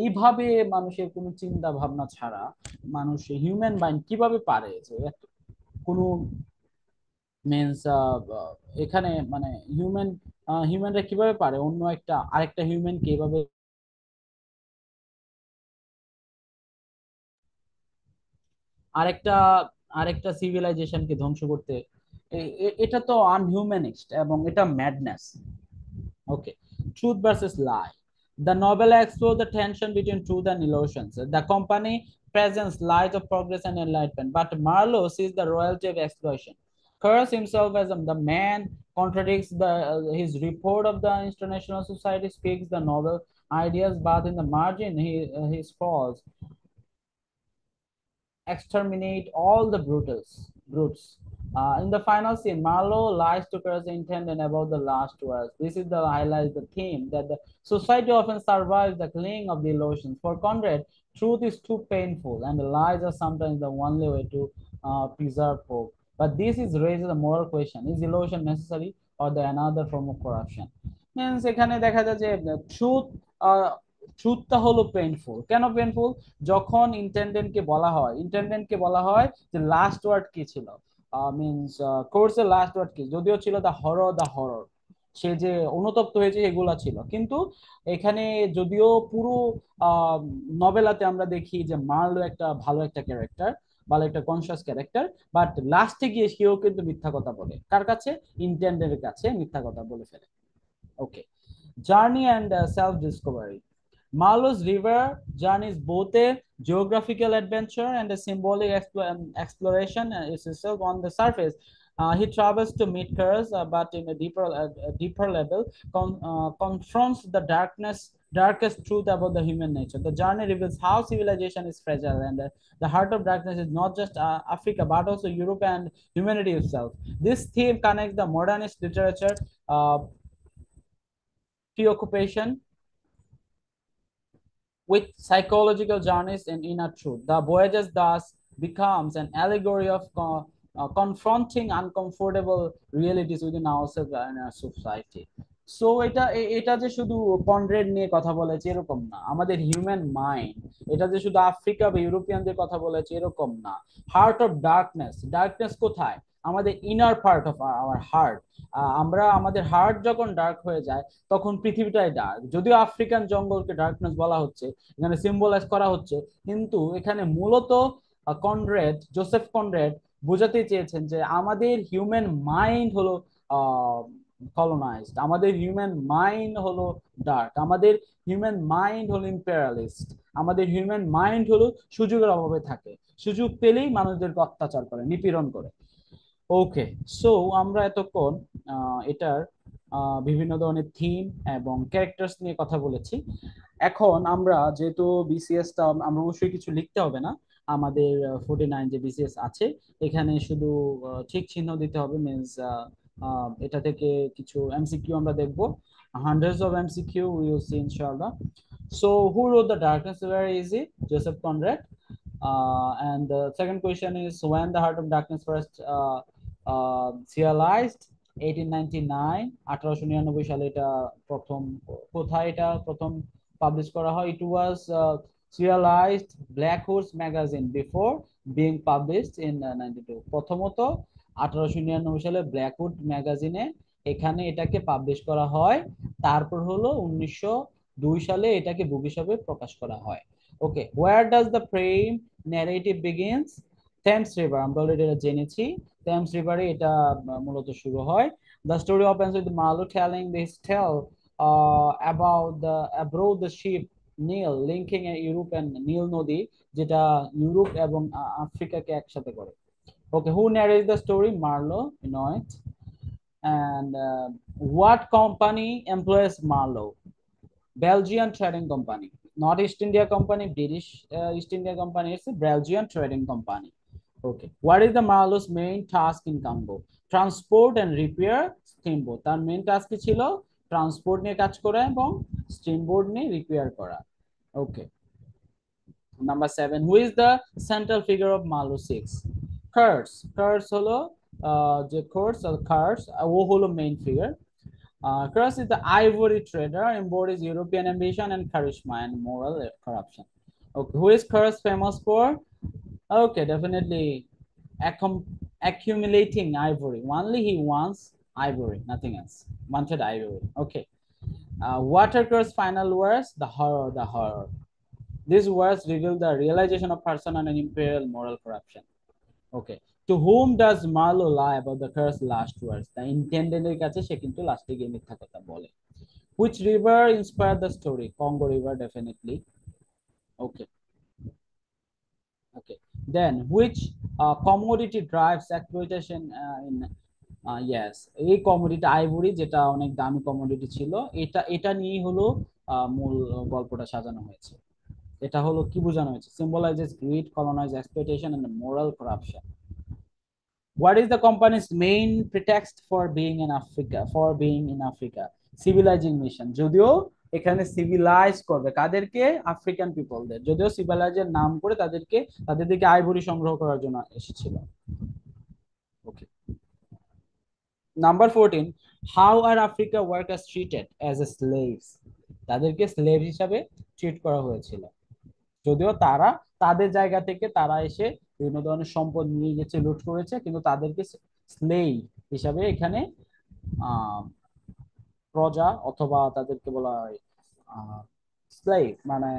এইভাবে মানুষের কোনো চিন্তা ভাবনা ছাড়া মানুষ হিউম্যান মাইন্ড কিভাবে পারে যে কোনো মিনস এখানে মানে হিউম্যান হিউম্যানরা কিভাবে পারে অন্য একটা আরেকটা হিউম্যানকে এভাবে আরেকটা আরেকটা সিভিলাইজেশনকে ধ্বংস করতে। এটা তো আনহিউম্যানিস্ট এবং এটা madness. Okay. Truth versus lie. The novel explores the tension between truth and illusions. The company presents light of progress and enlightenment, but Marlowe sees the royalty of exploitation. Curse himself as the man contradicts his report of the international society, speaks the novel ideas, but in the margin he falls exterminate all the brutes. In the final scene, Marlowe lies to Kurt's intent and about the last words. This is the highlights the theme that the society often survives the clinging of the illusions. For Conrad, truth is too painful, and the lies are sometimes the only way to preserve hope. But this is raises a moral question: is illusion necessary, or the another form of corruption? Means এখানে দেখা যায় যে truth ট্রুথটা হলো painful. কেন painful? যখন ইন্টেন্ডেন্টকে বলা হয় যে লাস্ট ওয়ার্ড কি ছিল, মিনস কোর্সের লাস্ট ওয়ার্ড কি, যদিও ছিল দ্য হরর, সে যে অনুতপ্ত হয়েছে এগুলা ছিল, কিন্তু এখানে যদিও পুরো নভেলাতে আমরা দেখি যে মার্লো একটা ভালো একটা ক্যারেক্টার, ভালো একটা কনসিয়াস ক্যারেক্টার, বাট লাস্টে গিয়ে সেও কিন্তু মিথ্যা কথা বলে, কার কাছে? ইন্টেন্ডেন্টের কাছে মিথ্যা কথা বলে ফেলে। Okay. Journey and self-discovery. Marlowe's river journey is both a geographical adventure and a symbolic exploration itself. On the surface, he travels to meet Kurz, but in a deeper level, confronts the darkest truth about the human nature. The journey reveals how civilization is fragile, and the heart of darkness is not just Africa, but also Europe and humanity itself. This theme connects the modernist literature preoccupation with psychological journeys and inner truth. The voyages thus becomes an allegory of confronting uncomfortable realities within ourselves and our society. So এটা যে শুধু Conrad নিয়ে কথা বলেছে এরকম না, আমাদের human mind এটা যে শুধু আফ্রিকা বা ইউরোপিয়ানদের কথা বলেছে এরকম না। হার্ট অফ ডার্কনেস, ডার্কনেস কোথায়? আমাদের inner part of our heart. আমরা আমাদের হার্ট যখন ডার্ক হয়ে যায় তখন পৃথিবীটাই ডার্ক। যদিও আফ্রিকান জঙ্গলকে ডার্কনেস বলা হচ্ছে, এখানে সিম্বলাইজ করা হচ্ছে, কিন্তু এখানে মূলত কনরেড, জোসেফ কনরেড বোঝাতে চেয়েছেন যে আমাদের হিউম্যান মাইন্ড হলো কলোনাইজড, আমাদের হিউম্যান মাইন্ড হলো ডার্ক, আমাদের হিউম্যান মাইন্ড হলো ইম্পেরিয়ালিস্ট, আমাদের হিউম্যান মাইন্ড হলো সুযোগের অভাবে থাকে, সুযোগ পেলেই মানুষদেরকে অত্যাচার করে, নিপীড়ন করে। ওকে, সো আমরা এতক্ষণ এটার বিভিন্ন ধরনের থিম এবং ক্যারেক্টার্স নিয়ে কথা বলেছি। এখন আমরা যেহেতু বিসিএসটা আমরা অবশ্যই কিছু লিখতে হবে না, আমাদের 49 যে বিসিএস আছে এখানে শুধু ঠিক চিহ্ন দিতে হবে, মিনস এটা থেকে কিছু এমসিকিউ আমরা দেখবো, hundreds of MCQ we will see ইনশাআল্লাহ। So who wrote the darkness? Very easy, Joseph Conrad. And the second question is when the heart of darkness first serialized? 1899, 1899 সালে এটা প্রথম, কোথায় এটা প্রথম পাবলিশ করা হয়? It was serialized Black Horse magazine before being published in 92. প্রথমত 1899 সালে ব্ল্যাকউড ম্যাগাজিনে এখানে এটাকে পাবলিশ করা হয়, তারপর হলো 1902 সালে এটাকে বুক হিসাবে প্রকাশ করা হয়। ওকে, where does the frame narrative begins? Thames river, আমরা অলরেডি এটা জেনেছি, থেমস রিভারে এটা মূলত শুরু হয়। The story opens with Marlowe telling this tale about the abroad the ship Nile linking Europe and Nile নদী, যেটা ইউরোপ এবং আফ্রিকাকে একসাথে করে। Okay, who narrates the story? Marlowe, you know it. And what company employs Marlowe? Belgian trading company, not East India Company, British East India Company, it's a Belgian trading company. Okay, what is the Marlowe's main task in Congo? Transport and repair steamboat. তার main task কি ছিল? Transport নিয়ে কাজ করা এবং steamboat নিয়ে repair করা। Okay, number 7, who is the central figure of Marlowe 6? Kurtz, Kurtz হলো যে কোর্স কার্স, ও হলো main figure. Cross is the ivory trader, embodies European ambition and charisma and moral corruption. Okay, who is Cross famous for? Okay, definitely accumulating ivory. Only he wants ivory, nothing else. Wanted ivory. Okay. What are Cross' final words? The horror, the horror. These words reveal the realization of personal and imperial moral corruption. Okay. To whom does Marlowe lie about the Curse last words? The intended এর কাছে সে কিন্তু লাস্টে গিয়ে মিথ্যা কথা বলে। Which river inspired the story? Congo River, definitely. Okay. Okay. Then which commodity drives exploitation in yes, এই commodity ivory, যেটা অনেক দামি কমোডিটি ছিল, এটা এটা নিয়েই হলো মূল গল্পটা সাজানো হয়েছে। এটা হলো কি বোঝানো হয়েছে? symbolizes greed, colonize, exploitation and moral corruption. What is the company's main pretext for being in Africa? For being in Africa, civilizing mission. যদিও এখানে সিভিলাইজ করবে কাদেরকে? আফ্রিকান পিপলদের। যদিও সিভিলাইজের নাম করে তাদেরকে, তাদের দিকে আইভরি সংগ্রহ করার জন্য এসেছিল। Okay, number 14, how are Africa workers treated as a slaves? তাদেরকে স্লেভ হিসাবে ট্রিট করা হয়েছিল, যদিও তারা তাদের জায়গা থেকে তারা এসে বিভিন্ন ধরনের সম্পদ নিয়ে গেছে, লুট করেছে, কিন্তু তাদেরকে স্লেভ হিসাবে এখানে প্রজা অথবা তাদেরকে বলা হয় স্লেভ, মানে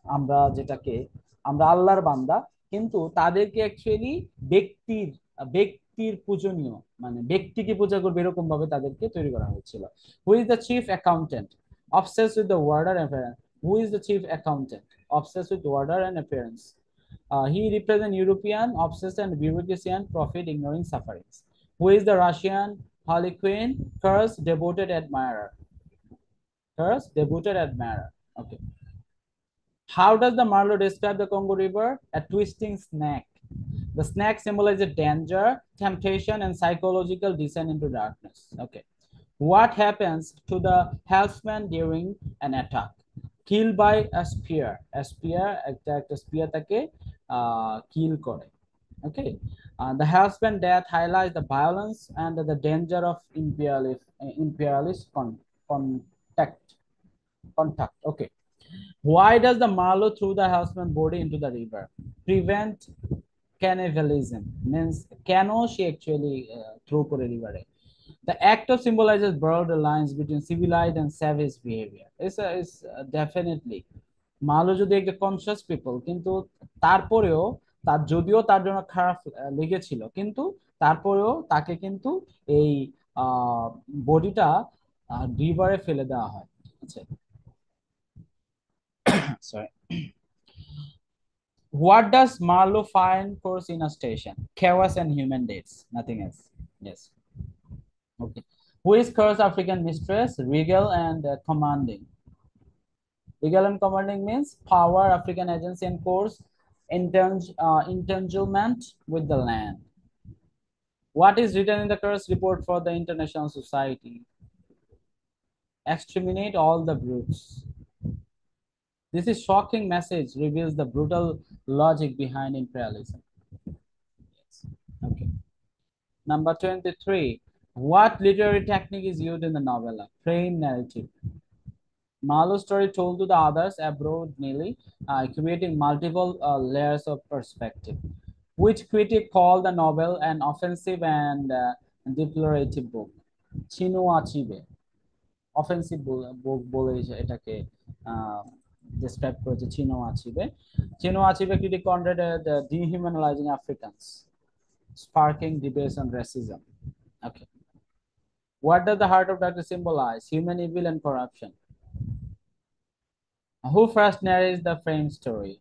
আমরা যেটাকে আমরা আল্লাহর বান্দা, কিন্তু তাদেরকে অ্যাকচুয়ালি ব্যক্তির ব্যক্তির পূজনীয়, মানে ব্যক্তিকে পূজা করবে এরকম ভাবে তাদেরকে তৈরি করা হয়েছিল। হু is the chief accountant? obsessed with the order and appearance. Who is the chief accountant? Obsessed with order and appearance. He represents European obsessed and bureaucracy, profit ignoring sufferings. Who is the Russian Harlequin? Curse devoted admirer. Curse devoted admirer. Okay. How does the Marlowe describe the Congo River? A twisting snake. The snake symbolizes danger, temptation, and psychological descent into darkness. Okay. What happens to the helpsman during an attack? Killed by a spear. A spear, একটা spear তাকে kill করে. Okay. The helpsman death highlights the violence and the danger of imperialist contact. Okay. Why does the Marlowe throw the helpsman body into the river? Prevent cannibalism. Means কেন she actually throw করে river? The act of symbolizes broader lines between civilized and savage behavior. It's definitely Marlowe যদি একটা conscious people, কিন্তু তারপরেও তার যদিও তার জন্য খারাপ লেগেছিল, কিন্তু তারপরেও তাকে কিন্তু এই বডিটা রিভারে ফেলে দেওয়া হয়। ঠিক আছে, sorry. What does Marlowe find first in a station? Chaos and human dates, nothing else. Yes. Okay. Who is Kur's African mistress? Regal and commanding. Regal and commanding means power, African agency, and Kur's entanglement with the land. What is written in the Kur's report for the international society? Exterminate all the brutes. This is shocking message reveals the brutal logic behind imperialism. Yes. Okay. Number 23. What literary technique is used in the novella? Frame narrative. Marlowe's story told to the others abroad nearly, creating multiple layers of perspective. Which critic called the novel an offensive and deplorative book? Chinua Achebe. Offensive book বলে এটাকে describe করেছে Chinua Achebe. Chinua Achebe critic considered dehumanizing Africans, sparking debates on racism. Okay. What does the heart of darkness symbolize? Human evil and corruption. Who first narrates the frame story?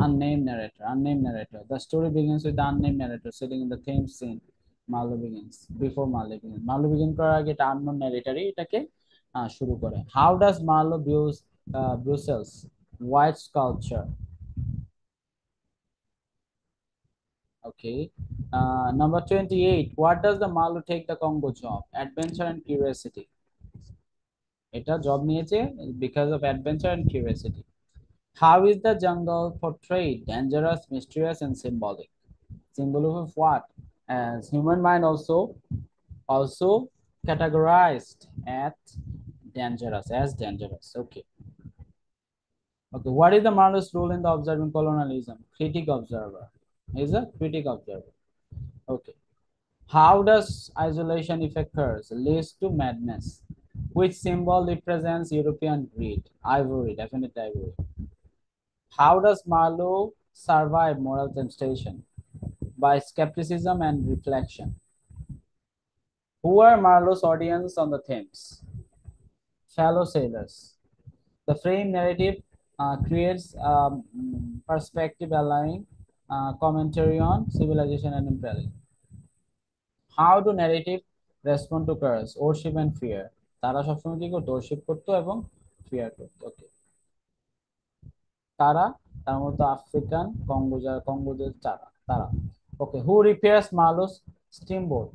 Unnamed narrator. Unnamed narrator. The story begins with the unnamed narrator sitting in the same scene. Marlowe begins. Before Marlowe begins. Marlowe begin করার আগে এটা unknown narrator এটাকে শুরু করে. How does Marlowe views Brussels white sculpture? Okay. Number 28. What does the Marlowe take the Congo job? Adventure and curiosity. এটা job নিয়েছে because of adventure and curiosity. How is the jungle portrayed? Dangerous, mysterious, and symbolic. Symbolic of what? As human mind also categorized at dangerous as dangerous. Okay. Okay. What is the Marlowe's role in the observing colonialism? Critic observer. Is a critic observer. Okay. How does isolation affect hers? Leads to madness. Which symbol represents European greed? Ivory, definitely ivory. How does Marlowe survive moral temptation? By skepticism and reflection. Who are Marlowe's audience on the Thames? Fellow sailors. The frame narrative creates perspective allowing commentary on civilization and imperialism. How do narrative respond to curse? Worship and fear. তারা সবসময় কি করতো? worship করতো এবং fear করতো। Okay. তারা তার মতো আফ্রিকান কঙ্গোদের তারা। Okay. Who repairs Marlowe's steamboat?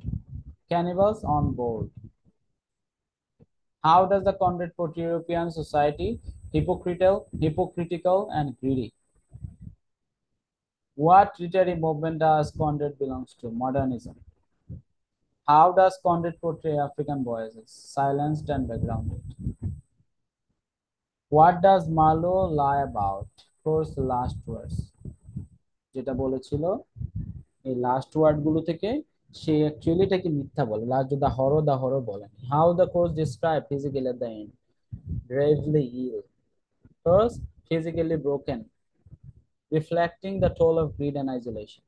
Cannibals on board. How does the Conrad portray European society? Hypocritical and greedy. What literary movement does Conrad belongs to? Modernism. How does Conrad portray African voices? Silenced and backgrounded. What does Marlowe lie about? Course the last verse. যেটা বলেছিল এই last word গুলো থেকে সে actually এটাকে মিথ্যা বলে। Last দা horror বলেন। How the course describe physically at the end? Gravely ill. First, physically broken, reflecting the toll of greed and isolation.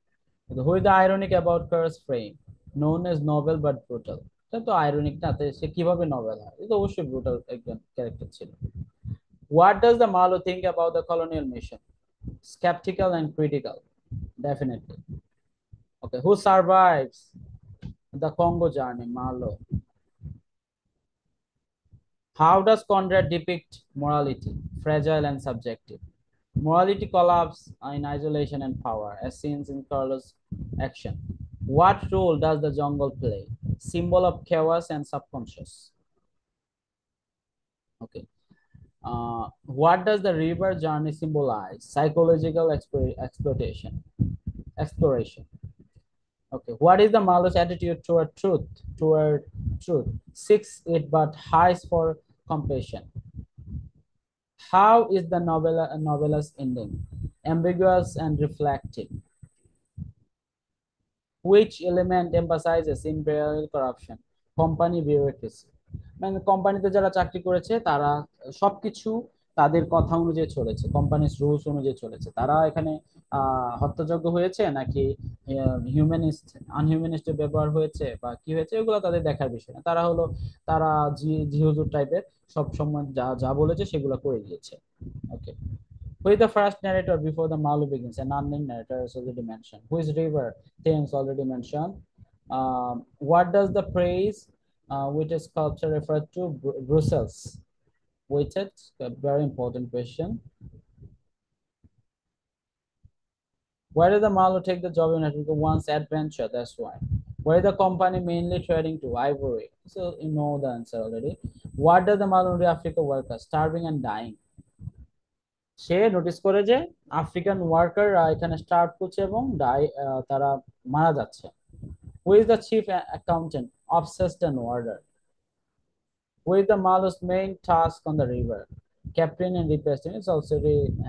Who is the ironic about Kerr's frame? Known as novel but brutal. এটা তো ironic না, তো সে কিভাবে novel হয়? এটা তো অবশ্যই brutal একজন ক্যারেক্টার ছিল। What does the Marlowe think about the colonial mission? Skeptical and critical. Definitely. Okay, who survives the Congo journey? Marlowe. How does Conrad depict morality? Fragile and subjective. Morality collapse in isolation and power, as seen in Carlos' action. What role does the jungle play? Symbol of chaos and subconscious. Okay. What does the river journey symbolize? Psychological exploration. Exploration. Okay. What is the Marlowe's attitude toward truth? Toward truth. Seeks it but highs for compassion. How is the novella's ending? Ambiguous and reflective. Which element emphasizes imperial corruption? Company bureaucracy. মানে কোম্পানিতে যারা চাকরি করেছে তারা সবকিছু তাদের কথা অনুযায়ী চলেছে, কোম্পানির রুলস অনুযায়ী চলেছে, তারা এখানে হত্যাযোগ্য হয়েছে নাকি হিউম্যানিস্ট আনহিউম্যানিস্ট ব্যবহার হয়েছে বা কি হয়েছে, এগুলো তাদের দেখার বিষয় না। তারা হলো তারা জি হুজুর টাইপের সব সময় যা যা বলেছে সেগুলো করে দিয়েছে। ওকে, who is the first narrator before the Malu begins? An unnamed narrator is already mentioned. Who is river? Thames already mentioned. What does the praise with a sculpture refer to? Brussels. Waited. A very important question. Why did the Malu take the job in Africa? Once adventure, that's why. Where is the company mainly trading to? Ivory. So you know the answer already. What does the Malu do Africa workers? Starving and dying. Say notice করে যে African ওয়ার্কাররা এখানে start করছে এবং তারা মারা যাচ্ছে। Who is the chief accountant? Obsessed and warder. Who is the Marlowe's main task on the river? Captain and repairing. It's also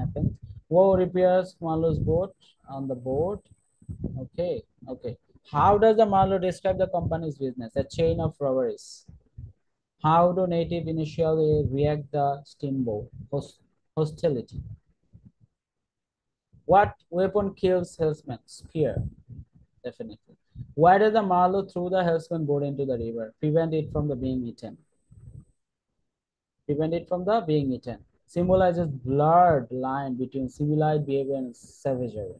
happened. Who repairs Malu's boat on the boat? Okay, okay. How does the Malu describe the company's business? A chain of robberies. How do native initially react the steamboat hostility? What weapon kills Hellsman? Spear, definitely. Why does the Marlow throw the Hellsman boat into the river? Prevent it from the being eaten. Prevent it from the being eaten. Symbolizes blurred line between civilized behavior and savagery.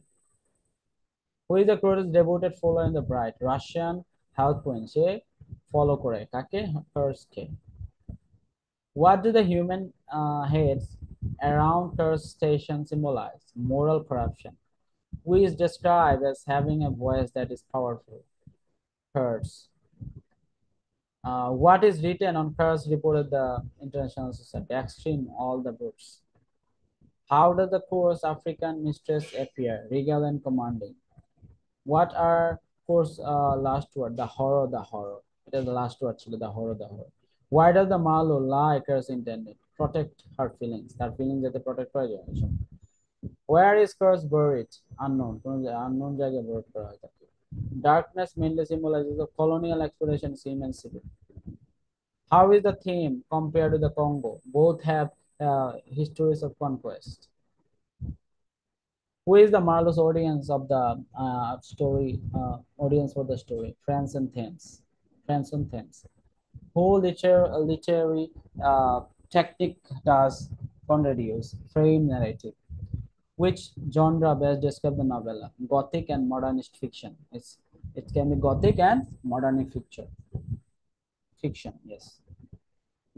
Who is the closest devoted follower in the bride? Russian Halquin. Say follow করে কাকে? Kursk-কে. What do the human heads around Kursk station symbolize? Moral corruption. Who is described as having a voice that is powerful? Kurds. What is written on Kurds reported the International Society? Extreme all the books. How does the course African mistress appear? Regal and commanding. What are course last word? The horror, the horror. It is the last word, actually, the horror, the horror. Why does the Malo lie Kurds intended? Protect her feelings. Her feelings that they protect her generation. Where is Kurds buried? Unknown. Unknown জায়গায় buried করা হয় তাকে। Darkness mainly symbolizes the colonial exploration, sea and civil. How is the theme compared to the Congo? Both have histories of conquest. Who is the Marlowe's audience of the story? Audience for the story? France and Thames. France and Thames. Who literary technique does Conrad use? Frame narrative. Which genre best describe the novella? Gothic and modernist fiction. It can be Gothic and modernist fiction. Fiction, yes.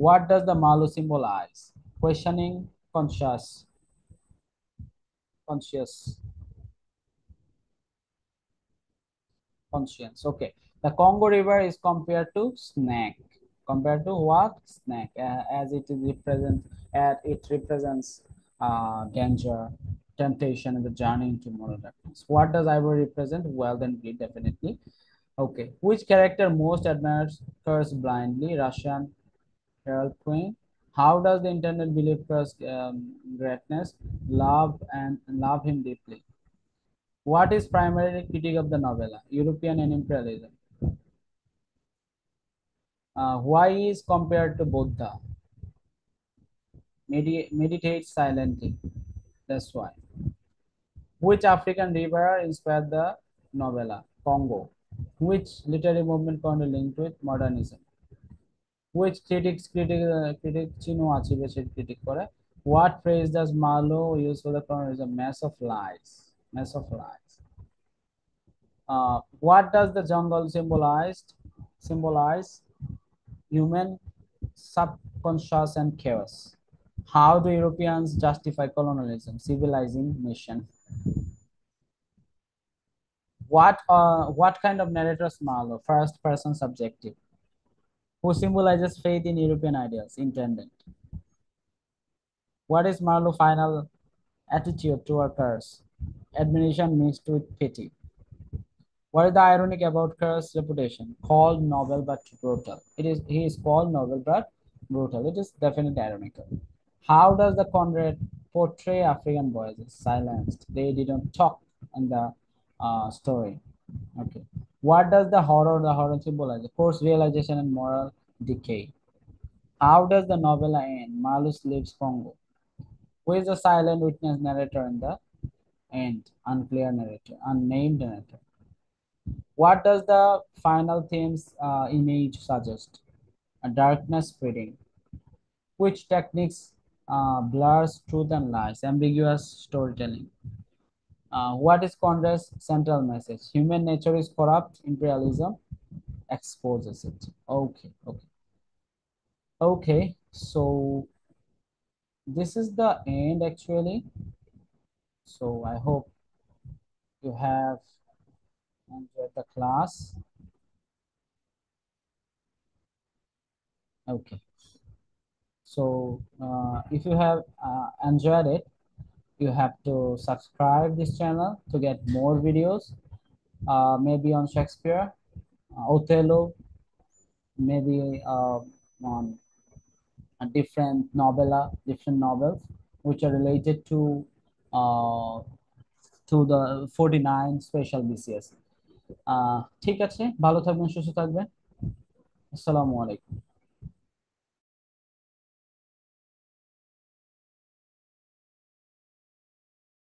What does the Malu symbolize? Questioning, conscious, conscience. Okay. The Congo River is compared to snake. Compared to what? Snake. As it represents danger, temptation, and the journey into moral darkness. What does ivory represent? Wealth and greed, definitely. Okay. Which character most admires Curse blindly? Russian Herald Queen. How does the internet believe Curse greatness? Love him deeply. What is primary critique of the novella? European and imperialism. Why is compared to Buddha? Meditate silently. That's why. Which African river inspired the novella? Congo. Which literary movement currently linked with modernism? Which critic চিহ্ন আছে বেশি critic করে? What phrase does Marlowe use for the colonialism? Mass of lies. Mass of lies. What does the jungle symbolize? Human subconscious and chaos. How do Europeans justify colonialism? Civilizing nation. What kind of narrator is Marlowe? First person subjective. Who symbolizes faith in European ideals? Intendant. What is Marlowe's final attitude toward curse? Admiration mixed with pity. What is the ironic about Kerr's reputation? Called novel but brutal. He is called novel but brutal. It is definitely ironical. How does the Conrad portray African boys? Silenced. They didn't talk in the story. Okay. What does the horror symbolize? Of course, realization and moral decay. How does the novella end? Malus leaves Congo. Who is the silent witness narrator in the end? Unclear narrator, unnamed narrator. What does the final theme's image suggest? A darkness spreading. Which techniques blurs truth and lies? Ambiguous storytelling. What is Conrad's central message? Human nature is corrupt. Imperialism exposes it. Okay, okay, okay. So this is the end actually. So I hope you have enjoyed the class. Okay. So if you have enjoyed it, you have to subscribe this channel to get more videos. Maybe on Shakespeare, Othello, maybe on a different novella, different novels which are related uh, to the 49 special BCS. ঠিক আছে, ভালো থাকবেন, সুস্থ থাকবেন। আসসালামু আলাইকুম।